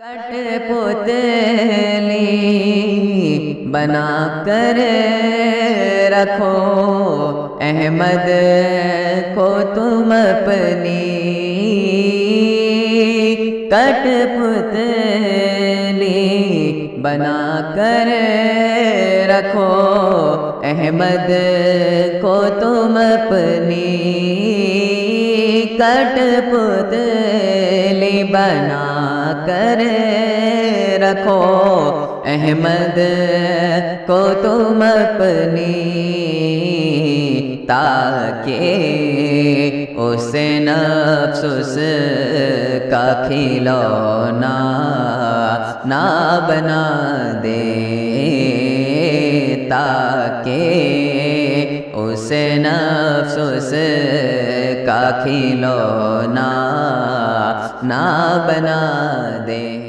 کٹ پتلی بنا کر رکھو احمد کو تم اپنی، کٹ پتلی بنا کر رکھو احمد کو تم اپنی، کٹ پتلی بنا کر رکھو احمد کو تم اپنی، تاکہ اس نفس اس کا کھلونا نہ بنا دے، تاکہ اس نفس اس کا کھلونا نہ بنا دے۔